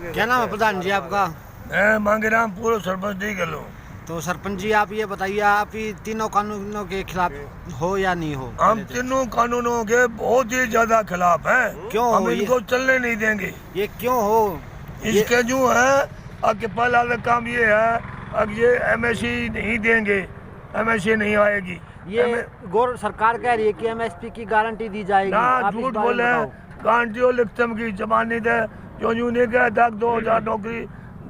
क्या नाम है प्रधान जी आपका? मैं मांगेराम पूर्व सरपंच दी गलो। तो सरपंच जी आप ये बताइए, आप ये तीनों कानूनों के खिलाफ हो या नहीं हो? हम तीनों कानूनों के बहुत ही ज्यादा खिलाफ हैं। क्यों हम हो इनको चलने नहीं देंगे। ये क्यों हो? इसके जो है आगे पहला काम ये है, अब ये एमएसपी नहीं देंगे, एमएसपी नहीं आएगी। ये सरकार कह रही है कि एमएसपी की गारंटी दी जाएगी। ना आप इस झूठ बारे में बोले, बताओ। गारंटी लिखतम की जमानत है। जो यूं नहीं कहता 2000 नौकरी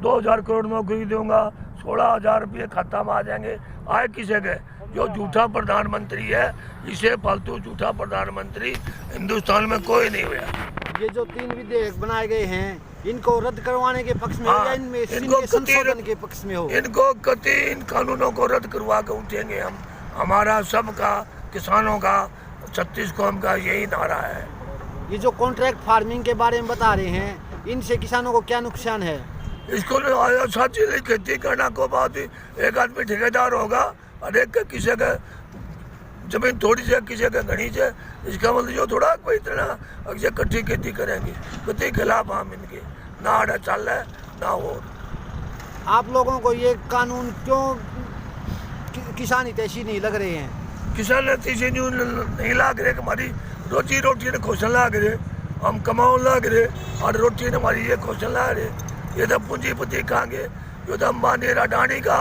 2000 करोड़ नौकरी दूंगा, 16,000 रुपये खाता में आ जाएंगे। आए किसे के? जो झूठा प्रधानमंत्री है, इसे फालतू झूठा प्रधानमंत्री हिंदुस्तान में कोई नहीं हुआ। ये जो 3 विधेयक बनाए गए हैं, इनको रद्द करवाने के पक्ष में हो या इनमें इनके संशोधन के पक्ष में हो? इनको कति इन कानूनों को रद्द करवा के उठेंगे हम। हमारा सबका, किसानों का, 36 कौम का यही नारा है। ये जो कॉन्ट्रैक्ट फार्मिंग के बारे में बता रहे हैं, इनसे किसानों को क्या नुकसान है? इसको साची खेती करना को बात ही, एक आदमी ठेकेदार होगा और एक किसी का जमीन थोड़ी से किसी का घनी से, इसका मतलब जो थोड़ा कोई इतना अगर इकट्ठी खेती करेंगे, कति खिलाफ हम इनके ना आड़ा चल है ना और। आप लोगों को ये कानून क्यों किसान हितैषी नहीं लग रहे हैं? किसान हितैषी नहीं लाग रहे, हमारी रोजी रोटी ने खोसन लाग रहे, हम कमाओ लाग रहे और रोटी ने हमारी ये खोसन ला रहे। ये तो पूंजीपति कहेंगे, ये तो अंबानी अडानी का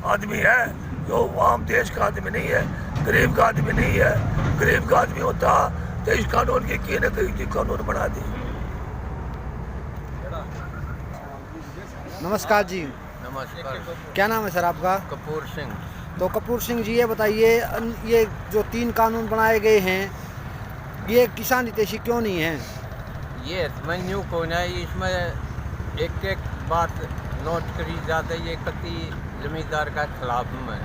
आदमी है, जो आम देश का आदमी नहीं है, गरीब का आदमी नहीं है। गरीब का आदमी होता तो इस कानून की न कहीं कानून बना दी। नमस्कार जी। नमस्कार। क्या नाम है सर आपका? कपूर सिंह। तो कपूर सिंह जी ये बताइए, ये जो 3 कानून बनाए गए हैं, ये किसान हितैषी क्यों नहीं है? ये मेन्यू को ना, इसमें एक एक बात नोट करी जाती है, ये कति जमींदार का खिलाफ में।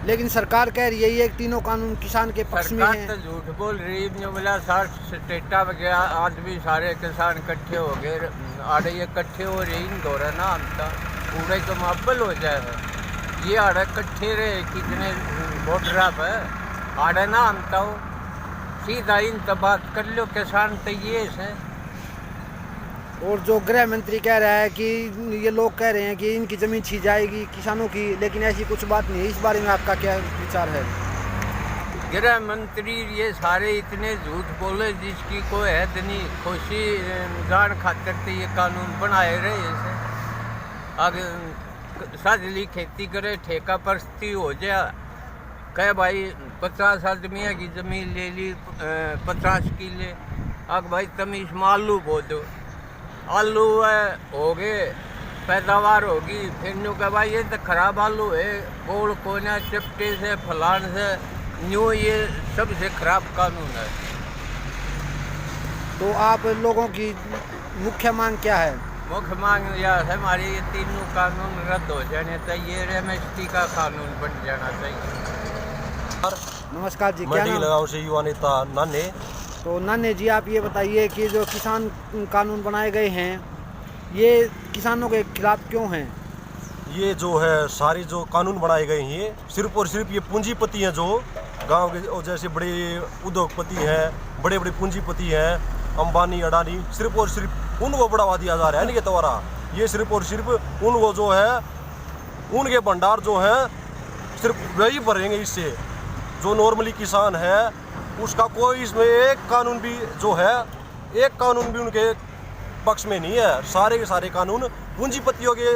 लेकिन सरकार कह रही है ये तीनों कानून किसान के पक्ष में सरकार हैं। तो झूठ बोल रही है। बोला 60 स्टेटा वगैरह आदमी सारे किसान इकट्ठे हो गए, आड़े ये इकट्ठे हो रही इन दौरा ना हमता पूरे तो माबल हो जाए। ये आड़े इकट्ठे रहे कितने वोट रहा है, आड़े ना हमता हो सीधा इन तो बात कर लो, किसान तो ये है। और जो गृह मंत्री कह रहा है कि ये लोग कह रहे हैं कि इनकी जमीन छीन जाएगी किसानों की, लेकिन ऐसी कुछ बात नहीं है। इस बारे में आपका क्या विचार है? गृह मंत्री ये सारे इतने झूठ बोले जिसकी कोई हद नहीं। खुशी जान खातिर तो ये कानून बनाए रहे इसे। अगर साजली खेती करे, ठेका परस्ती हो जाए, कहे भाई 50 आदमी की जमीन ले ली 50 किले, अब भाई तुम इसमें आलू बो दो, आलू हो गए, पैदावार होगी, फिर न्यू कह भाई ये तो खराब आलू है, गोड़ कोना चिपटे से फलान से न्यू, ये सबसे खराब कानून है। तो आप लोगों की मुख्य मांग क्या है? मुख्य मांग यह है हमारी, ये तीनों कानून रद्द हो जाने चाहिए, एमएसपी का कानून बन जाना चाहिए। नमस्कार जी। क्या नाम? से युवा नेता नाने। तो नाने जी आप ये बताइए कि जो किसान कानून बनाए गए हैं, ये किसानों के खिलाफ क्यों हैं? ये जो है सारे जो कानून बनाए गए हैं, सिर्फ और सिर्फ ये पूंजीपति हैं, जो गांव के और जैसे बड़े उद्योगपति हैं, बड़े बड़े पूंजीपति हैं, अंबानी अडानी, सिर्फ और सिर्फ उनको बढ़ावा दिया जा रहा है इनके द्वारा। ये सिर्फ और सिर्फ उनको जो है, उनके भंडार जो है सिर्फ वही भरेंगे इससे। जो नॉर्मली किसान है उसका कोई इसमें एक कानून भी जो है, एक कानून भी उनके पक्ष में नहीं है। सारे के सारे कानून पूंजीपतियों के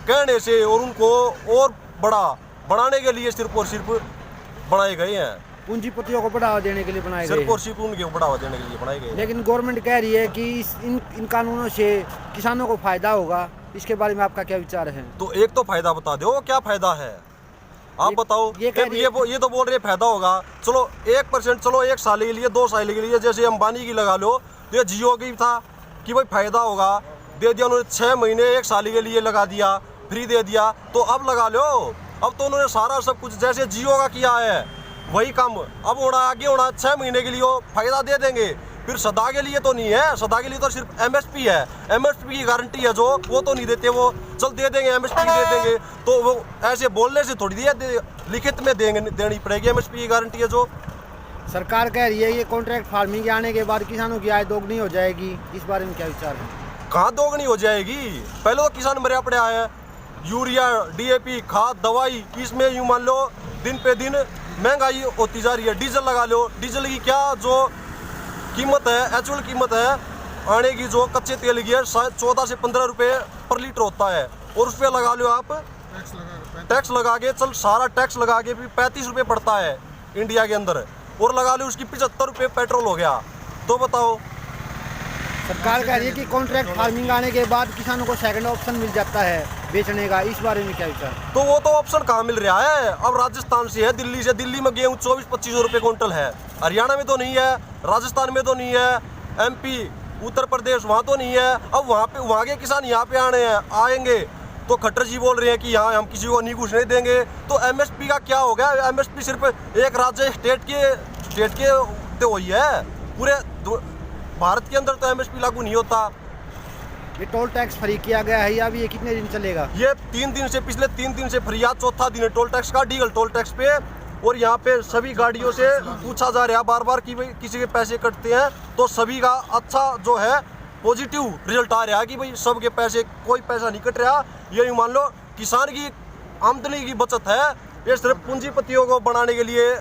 कहने से और उनको और बढ़ाने के लिए सिर्फ और सिर्फ बनाए गए हैं। पूंजीपतियों को बढ़ावा देने के लिए बनाए गए सिर्फ और सिर्फ उनके बढ़ावा देने के लिए बनाए गए। लेकिन गवर्नमेंट कह रही है कि इन कानूनों से किसानों को फायदा होगा। इसके बारे में आपका क्या विचार है? तो एक तो फायदा बता दो, क्या फायदा है आप बताओ। ये तो बोल रहे फायदा होगा, चलो 1%, चलो 1 साल के लिए 2 साल के लिए, जैसे अंबानी की लगा लो, तो ये जियो की था कि भाई फायदा होगा, दे दिया उन्होंने 6 महीने 1 साल के लिए लगा दिया, फ्री दे दिया, तो अब लगा लो। अब तो उन्होंने सारा सब कुछ जैसे जियो का किया है वही काम अब होना, आगे होना। 6 महीने के लिए वो फायदा दे देंगे, फिर सदा के लिए तो नहीं है। सदा के लिए तो सिर्फ एमएसपी है, एमएसपी की गारंटी है, जो वो तो नहीं देते। वो चल दे देंगे, एमएसपी दे देंगे, तो वो ऐसे बोलने से थोड़ी लिखित में देनी पड़ेगी। एमएसपी की गारंटी है जो सरकार कह रही है ये कॉन्ट्रैक्ट फार्मिंग आने के बाद किसानों की आय दोगुनी हो जाएगी। इस बारे में क्या विचार है? कहाँ दोगुनी हो जाएगी? पहले तो किसान मरे पड़े है, यूरिया DAP खाद दवाई, इसमें यूँ मान लो दिन पे दिन महंगाई होती जा रही है। डीजल लगा लो, डीजल की क्या जो कीमत है, एक्चुअल कीमत है आने की, जो कच्चे तेल की है 14 से 15 रुपये पर लीटर होता है, और उस पर लगा लो आप टैक्स लगा के, चल सारा टैक्स लगा के भी 35 रुपये पड़ता है इंडिया के अंदर, और लगा लो उसकी 75 रुपये पेट्रोल हो गया। तो बताओ, सरकार कह रही है कि कॉन्ट्रैक्ट फार्मिंग आने के बाद किसानों को सेकंड ऑप्शन मिल जाता है बेचने का, इस बारे में क्या विचार? तो वो तो ऑप्शन कहाँ मिल रहा है? अब राजस्थान से है, दिल्ली से, दिल्ली में गेहूँ 24-25 रुपये क्विंटल है, हरियाणा में तो नहीं है, राजस्थान में तो नहीं है, MP उत्तर प्रदेश वहाँ तो नहीं है। अब वहाँ के किसान यहाँ पे आएंगे तो खट्टर जी बोल रहे हैं कि यहाँ हम किसी को नहीं घुसने देंगे। तो MSP का क्या हो गया? MSP सिर्फ एक राज्य स्टेट के तो वही है, पूरे भारत के अंदर तो MSP लागू नहीं होता। ये टोल टैक्स फ्री किया गया है, या भी ये कितने दिन चलेगा? ये 3 दिन से, पिछले 3 दिन से फ्री, आज चौथा दिन है टोल टैक्स का, डीजल टोल टैक्स पे। और यहाँ पे सभी गाड़ियों से पूछा जा रहा है बार बार कि भाई किसी के पैसे कटते हैं, तो सभी का अच्छा जो है पॉजिटिव रिजल्ट आ रहा है कि भाई सबके पैसे, कोई पैसा नहीं कट रहा। ये मान लो किसान की आमदनी की बचत है, ये सिर्फ पूंजीपतियों को बनाने के लिए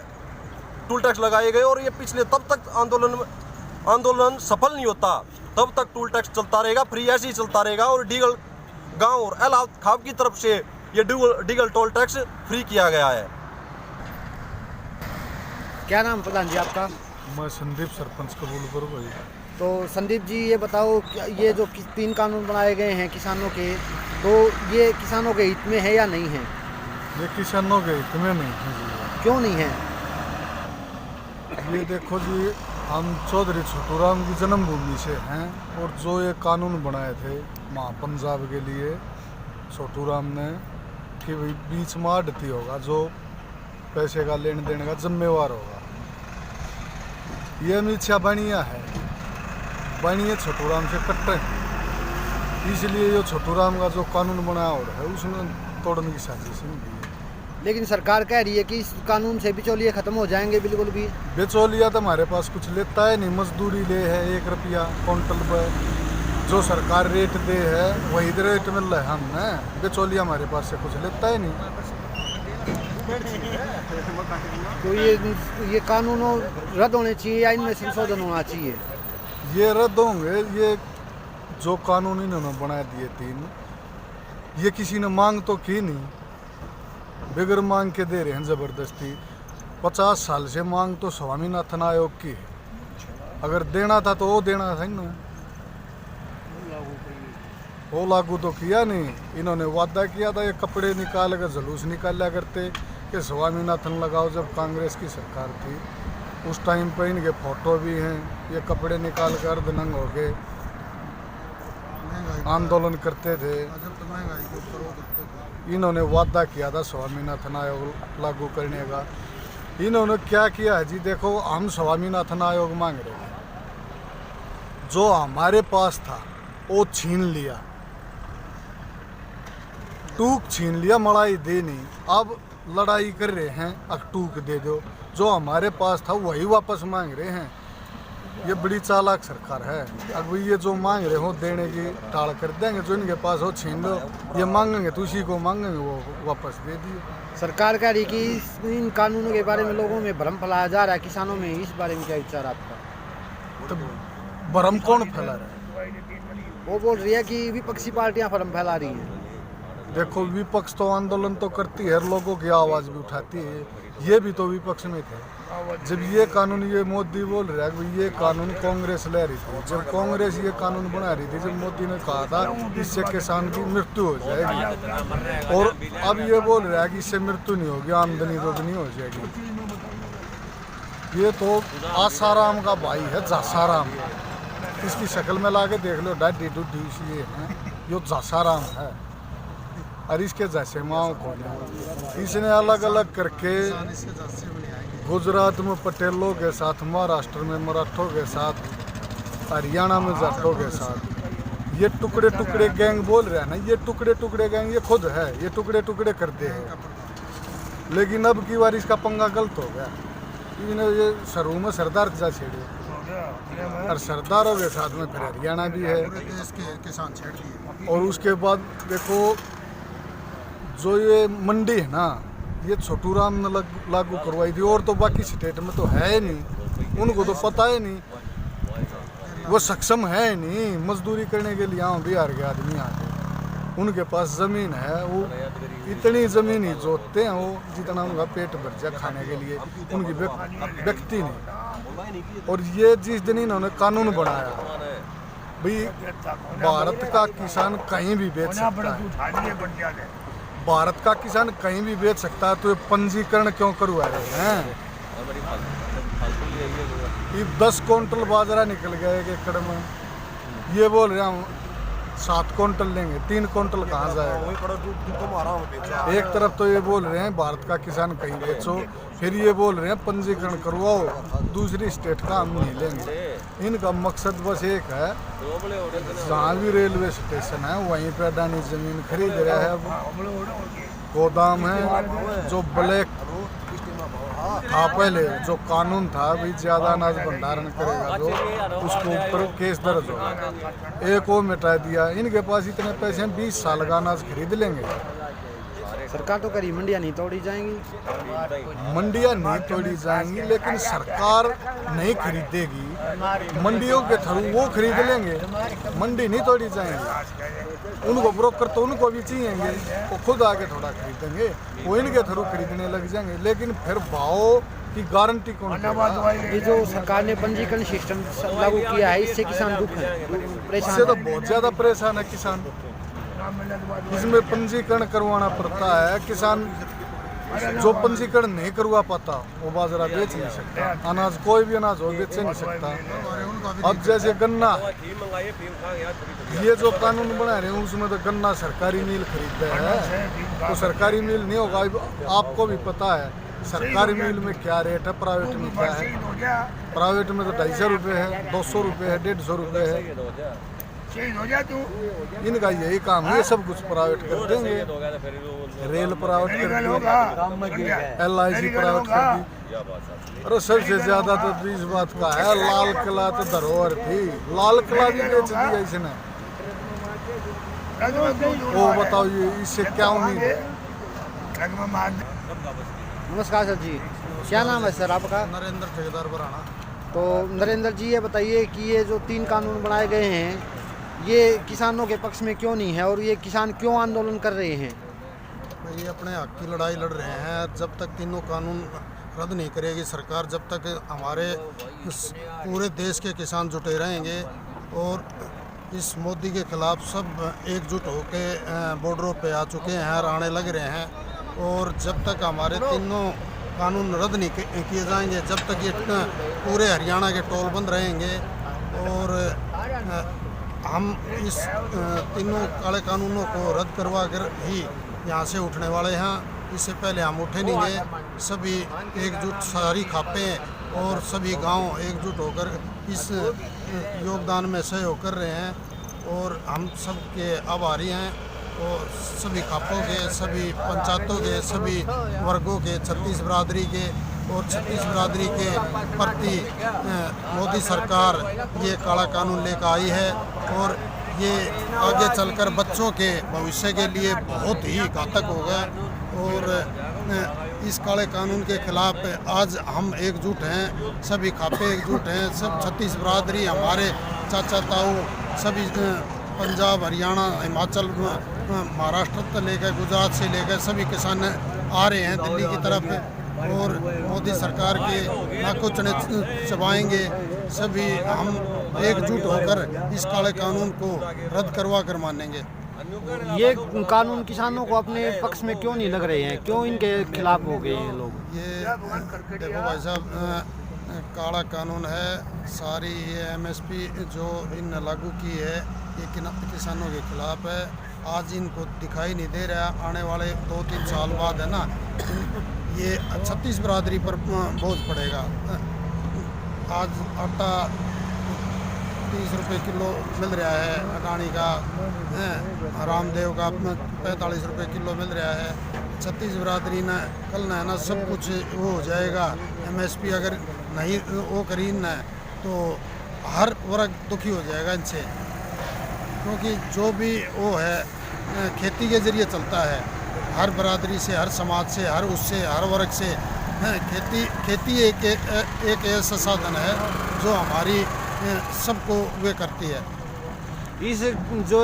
टोल टैक्स लगाए गए। और ये पिछले तब तक आंदोलन सफल नहीं होता तब तक टोल टैक्स चलता रहेगा, फ्री ऐसे ही चलता रहेगा। और डीगल गांव और एल खाब की तरफ से ये डीगल टोल टैक्स फ्री किया गया है। क्या नाम प्रधान जी आपका? मैं संदीप, सरपंच कबूलपुर भाई। तो संदीप जी ये बताओ, ये जो 3 कानून बनाए गए हैं किसानों के, तो ये किसानों के हित में है या नहीं है? ये किसानों के हित में नहीं है जी। क्यों नहीं है? ये देखो जी, हम चौधरी छोटूराम की जन्मभूमि से हैं, और जो ये कानून बनाए थे पंजाब के लिए छोटूराम ने, कि भाई बीच में आढ़ती होगा जो पैसे का लेन देन का जिम्मेवार होगा, ये अमित शाह बनिया है, बनिए छोटूराम से कट्टे हैं। इसलिए ये छोटूराम का जो कानून बनाया हो रहा है उसमें तोड़ने की साजिश नहीं की है। लेकिन सरकार कह रही है कि इस कानून से बिचौलिए खत्म हो जाएंगे। बिल्कुल भी बेचौलिया तो हमारे पास कुछ लेता है नहीं, मजदूरी ले है 1 रुपया क्विंटल पर, जो सरकार रेट दे है वही रेट मिल रहा है हमें, बेचौलिया हमारे पास से कुछ लेता है नहीं। तो ये कानून रद्द होने चाहिए या इनमें संशोधन होना चाहिए? ये रद्द होंगे। ये जो कानून इन्होंने बना दिए 3, ये किसी ने मांग तो की नहीं, बगैर मांग के दे रहे हैं ज़बरदस्ती। 50 साल से मांग तो स्वामीनाथन आयोग की है, अगर देना था तो वो देना था ना, वो लागू तो किया नहीं। इन्होंने वादा किया था, ये कपड़े निकाल कर जुलूस निकाला करते कि स्वामीनाथन लगाओ। जब कांग्रेस की सरकार थी उस टाइम पे इनके फोटो भी हैं, ये कपड़े निकाल कर अर्धनंग हो के आंदोलन करते थे। इन्होंने वादा किया था स्वामीनाथन आयोग लागू करने का। इन्होंने क्या किया है जी? देखो, हम स्वामीनाथन आयोग मांग रहे हैं, जो हमारे पास था वो छीन लिया, टूक छीन लिया, मलाई दे नहीं। अब लड़ाई कर रहे हैं, अब टूक दे दो। जो हमारे पास था वही वापस मांग रहे हैं। ये बड़ी चालाक सरकार है। अब ये जो मांग रहे हो देने की टाल कर देंगे, जो इनके पास हो छीन लो। ये मांगेंगे तो उसी को मांगेंगे, वो वापस दे दिए। सरकार कह रही कि इन कानूनों के बारे में लोगों में भ्रम फैलाया जा रहा है किसानों में, इस बारे में क्या विचार आपका? तो भ्रम कौन फैला रहा है? वो बोल रही है कि विपक्षी पार्टियां भ्रम फैला रही हैं। देखो, विपक्ष तो आंदोलन तो करती है, लोगों की आवाज़ भी उठाती है। ये भी तो विपक्ष में थे जब ये कानून, ये मोदी बोल रहा है कि ये कानून कांग्रेस ले रही थी। जब कांग्रेस ये कानून बना रही थी, जब मोदी ने कहा था इससे किसान की मृत्यु हो जाएगी, और अब ये बोल रहा है कि इससे मृत्यु नहीं होगी, आमदनी दोगुनी हो जाएगी। ये तो आसाराम का भाई है, जासाराम। इसकी शक्ल में ला के देख लो, डाडी डूडी सी ये है, ये जासाराम है। और इसके जैसे माओ को इसने अलग अलग करके गुजरात में पटेलों के साथ, महाराष्ट्र में मराठों के साथ, हरियाणा में जाटों के साथ ये टुकड़े टुकड़े गैंग बोल रहे हैं ना, ये टुकड़े टुकड़े गैंग ये खुद है, ये टुकड़े टुकड़े करते हैं। लेकिन अब की बार इसका पंगा गलत हो गया, इन्हें ये सरू में सरदार जा छेड़े। और सरदारों के साथ में फिर हरियाणा भी है। देश के किसान छेड़ दिए। और उसके बाद देखो जो ये मंडी है ना, ये छोटू राम ने लागू करवाई थी, और तो बाकी स्टेट में तो है ही नहीं, उनको तो पता ही नहीं, वो सक्षम है ही नहीं मजदूरी करने के लिए। यहाँ बिहार के आदमी आते, उनके पास ज़मीन है, वो इतनी ज़मीन ही जोतते हैं वो जितना उनका पेट भर जाए खाने के लिए, उनकी व्यक्ति नहीं। और ये जिस दिन इन्होंने कानून बनाया भाई, भारत का किसान कहीं भी बेच सकता है, भारत का किसान कहीं भी बेच सकता है, तो ये पंजीकरण क्यों करवा रहे हैं? ये 10 क्विंटल बाजरा निकल गया 1 एकड़ में, ये बोल रहे हम 7 क्विंटल लेंगे, 3 क्विंटल कहाँ जाएगा? एक तरफ तो ये बोल रहे हैं भारत का किसान कहीं बेचो, फिर ये बोल रहे हैं पंजीकरण करवाओ, दूसरी स्टेट का हम नहीं लेंगे। इनका मकसद बस एक है, जहाँ भी रेलवे स्टेशन है वहीं पे अडानी ज़मीन खरीद रहा है। गोदाम है जो ब्लैक था पहले, जो कानून था भाई ज़्यादा अनाज भंडारण करेगा जो, उसके ऊपर केस दर्ज होगा, एक वो मिटा दिया। इनके पास इतने पैसे हैं 20 साल का अनाज खरीद लेंगे। सरकार तो करी मंडियाँ नहीं तोड़ी जाएंगी, मंडियाँ नहीं तोड़ी जाएंगी, लेकिन सरकार नहीं खरीदेगी, मंडियों के थ्रू वो खरीद लेंगे, मंडी नहीं तोड़ी जाएंगी। उनको ब्रोकर तो उनको भी चाहिएंगे, वो खुद आके थोड़ा खरीदेंगे, वो इनके थ्रू खरीदने लग जाएंगे, लेकिन फिर भाव की गारंटी कौन देगा? ये जो सरकार ने पंजीकरण सिस्टम लागू किया है, इससे किसान दुख है, इससे परेशान तो है। बहुत ज़्यादा परेशान है किसान। इसमें पंजीकरण करवाना पड़ता है, किसान जो पंजीकरण नहीं करवा पाता वो बाजरा बेच नहीं सकता, अनाज कोई भी अनाज हो बेच नहीं सकता। अब जैसे गन्ना, ये जो कानून बना रहे हैं उसमें तो गन्ना सरकारी मिल खरीदते हैं, तो सरकारी मिल नहीं होगा। आपको भी पता है सरकारी मिल में क्या रेट है, प्राइवेट में क्या है। प्राइवेट में तो 250 रुपये है, 200 रुपये है, 150 रुपये है। इनका यही काम है, सब कुछ प्राइवेट कर देंगे, रेल प्राइवेट कर दी, LIC प्राइवेट कर दी। अरे सबसे ज्यादा तो इस बात का है, लाल किला तो धरोहर थी, लाल किला भी बेच दिया इसने। वो बताओ ये इससे क्या उम्मीद है? नमस्कार सर जी, क्या नाम है सर आपका? नरेंद्र ठेकेदार बराना। तो नरेंद्र जी ये बताइए कि ये जो 3 कानून बनाए गए हैं, ये किसानों के पक्ष में क्यों नहीं है, और ये किसान क्यों आंदोलन कर रहे हैं? ये अपने हक की लड़ाई लड़ रहे हैं। जब तक तीनों कानून रद्द नहीं करेगी सरकार, जब तक हमारे पूरे देश के किसान जुटे रहेंगे और इस मोदी के खिलाफ सब एकजुट होकर बॉर्डरों पे आ चुके हैं और आने लग रहे हैं। और जब तक हमारे तीनों कानून रद्द नहीं किए जाएंगे, जब तक ये पूरे हरियाणा के टोल बंद रहेंगे और हम इस तीनों काले कानूनों को रद्द करवा कर ही यहाँ से उठने वाले हैं। इससे पहले हम उठे नहीं गए। सभी एकजुट, सारी खापें और सभी गांव एकजुट होकर इस योगदान में सहयोग कर रहे हैं और हम सब के आभारी हैं। और सभी खापों के, सभी पंचायतों के, सभी वर्गों के, 36 बिरादरी के और 36 बिरादरी के प्रति मोदी सरकार ये काला कानून लेकर आई है और ये आगे चलकर बच्चों के भविष्य के लिए बहुत ही घातक होगा। और इस काले कानून के खिलाफ आज हम एकजुट हैं, सभी खापे एकजुट हैं, सब 36 बिरादरी, हमारे चाचा ताऊ सभी पंजाब, हरियाणा, हिमाचल, महाराष्ट्र से लेकर गुजरात से लेकर सभी किसान आ रहे हैं दिल्ली की तरफ और मोदी सरकार के नाकों चने चबाएंगे। सभी हम एकजुट होकर इस काले कानून को रद्द करवा कर मानेंगे। ये कानून किसानों को अपने पक्ष में क्यों नहीं लग रहे हैं, क्यों इनके खिलाफ हो गए हैं लोग? ये देखो भाई साहब, काला कानून है, सारी ये MSP जो इन लागू की है ये किसानों के खिलाफ है। आज इनको दिखाई नहीं दे रहा, आने वाले 2-3 साल बाद है ना, ये 36 बिरादरी पर बोझ पड़ेगा। आज आटा 30 रुपये किलो मिल रहा है, अडानी का, रामदेव का 45 रुपये किलो मिल रहा है। 36 बिरादरी ने कल ना है ना सब कुछ वो हो जाएगा। MSP अगर नहीं वो करी न तो हर वर्ग दुखी हो जाएगा इनसे, क्योंकि जो भी वो है खेती के जरिए चलता है, हर बरादरी से, हर समाज से, हर उससे, हर वर्ग से। खेती एक ऐसा साधन है जो हमारी सबको वे करती है। इस जो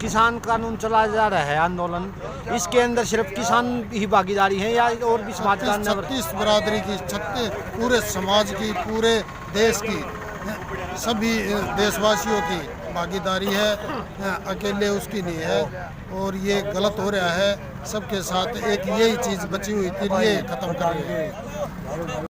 किसान कानून चला जा रहा है आंदोलन, इसके अंदर सिर्फ किसान ही भागीदारी है या और भी समाज का अंदर? 36 बरादरी की, 36 पूरे समाज की, पूरे देश की, सभी देशवासियों की भागीदारी है, अकेले उसकी नहीं है। और ये गलत हो रहा है, सबके साथ एक यही चीज़ बची हुई थी, ये ख़त्म कर रही है।